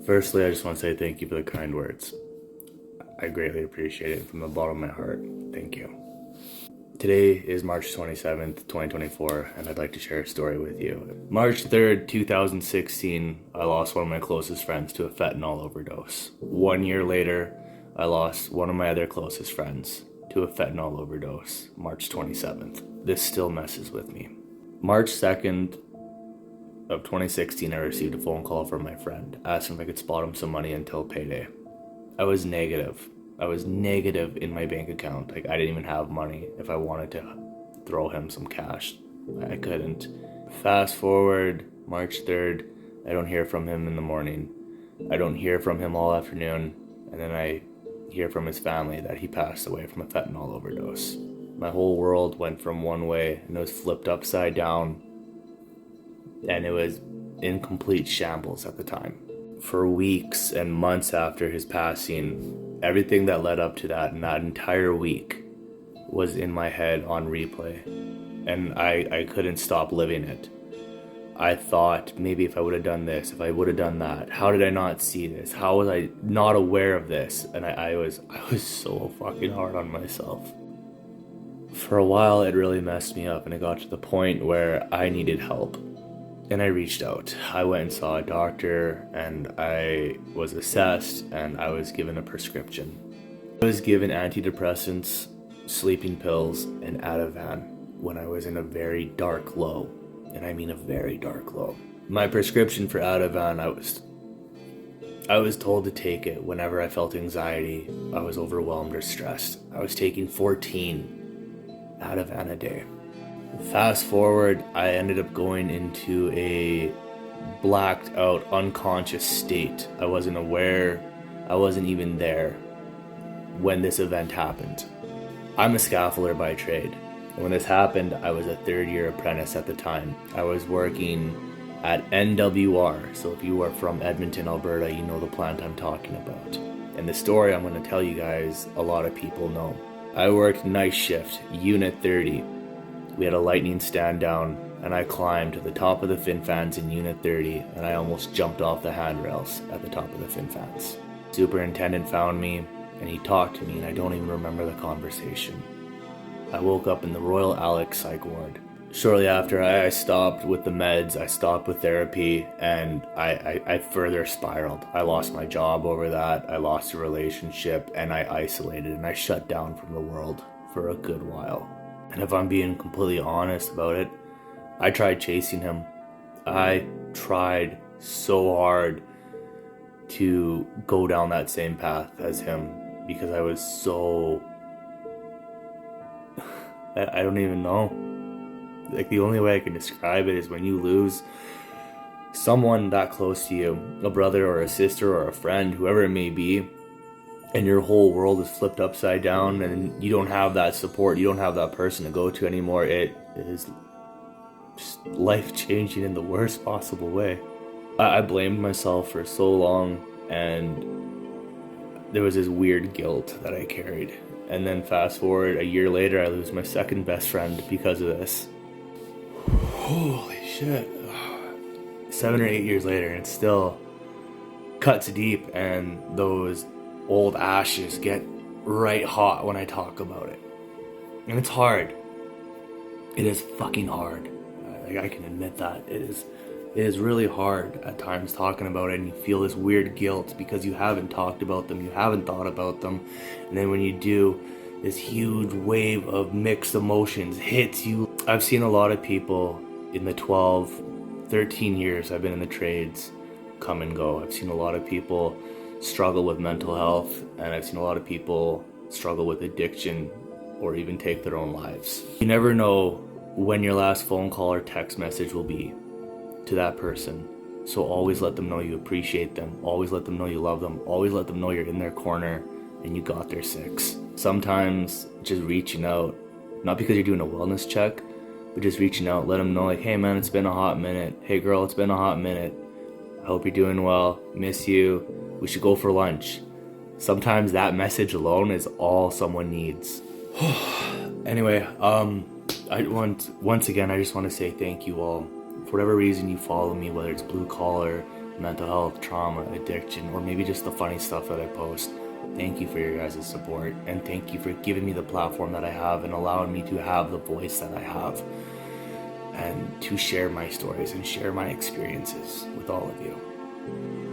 Firstly, I just want to say thank you for the kind words. I greatly appreciate it from the bottom of my heart. Thank you. Today is March 27th, 2024, and I'd like to share a story with you. March 3rd, 2016, I lost one of my closest friends to a fentanyl overdose. 1 year later, I lost one of my other closest friends to a fentanyl overdose, March 27th. This still messes with me. March 2nd of 2016, I received a phone call from my friend asking if I could spot him some money until payday. I was negative. I was negative in my bank account. Like, I didn't even have money. If I wanted to throw him some cash, I couldn't. Fast forward, March 3rd, I don't hear from him in the morning. I don't hear from him all afternoon. And then I hear from his family that he passed away from a fentanyl overdose. My whole world went from one way and it was flipped upside down. And it was in complete shambles at the time. For weeks and months after his passing, everything that led up to that and that entire week was in my head on replay. And I couldn't stop living it. I thought, maybe if I would have done this, if I would have done that, how did I not see this? How was I not aware of this? And I was so fucking hard on myself. For a while, it really messed me up, and it got to the point where I needed help. And I reached out. I went and saw a doctor, and I was assessed, and I was given a prescription. I was given antidepressants, sleeping pills, and Ativan when I was in a very dark low. And I mean a very dark low. My prescription for Ativan, I was told to take it whenever I felt anxiety, I was overwhelmed or stressed. I was taking 14 Ativan a day. Fast forward, I ended up going into a blacked out, unconscious state. I wasn't aware, I wasn't even there when this event happened. I'm a scaffolder by trade. And when this happened, I was a third-year apprentice at the time. I was working at NWR, so if you are from Edmonton, Alberta, you know the plant I'm talking about. And the story I'm going to tell you guys, a lot of people know. I worked night shift, Unit 30. We had a lightning stand down, and I climbed to the top of the fin fans in Unit 30, and I almost jumped off the handrails at the top of the fin fans. Superintendent found me, and he talked to me, and I don't even remember the conversation. I woke up in the Royal Alex Psych Ward. Shortly after, I stopped with the meds, I stopped with therapy, and I further spiraled. I lost my job over that, I lost a relationship, and I isolated, and I shut down from the world for a good while. And if I'm being completely honest about it, I tried chasing him. I tried so hard to go down that same path as him because I was so... I don't even know. Like, the only way I can describe it is when you lose someone that close to you, a brother or a sister or a friend, whoever it may be, and your whole world is flipped upside down and you don't have that support, you don't have that person to go to anymore. It is just life-changing in the worst possible way. I blamed myself for so long, and there was this weird guilt that I carried. And then fast forward, a year later, I lose my second best friend because of this. Holy shit. 7 or 8 years later, and it still cuts deep, and those old ashes get right hot when I talk about it. And it's hard. It is fucking hard. Like, I can admit that. It is really hard at times talking about it, and you feel this weird guilt because you haven't talked about them, you haven't thought about them, and then when you do, this huge wave of mixed emotions hits you. I've seen a lot of people in the 12, 13 years I've been in the trades come and go. I've seen a lot of people struggle with mental health, and I've seen a lot of people struggle with addiction or even take their own lives. You never know when your last phone call or text message will be to that person. So always let them know you appreciate them. Always let them know you love them. Always let them know you're in their corner and you got their six. Sometimes just reaching out, not because you're doing a wellness check, but just reaching out, let them know, like, hey man, it's been a hot minute. Hey girl, it's been a hot minute. I hope you're doing well. Miss you. We should go for lunch. Sometimes that message alone is all someone needs. Anyway, once again, I just want to say thank you all. For whatever reason you follow me, whether it's Bluecollar, mental health, trauma, addiction, or maybe just the funny stuff that I post. Thank you for your guys' support, and thank you for giving me the platform that I have and allowing me to have the voice that I have and to share my stories and share my experiences with all of you.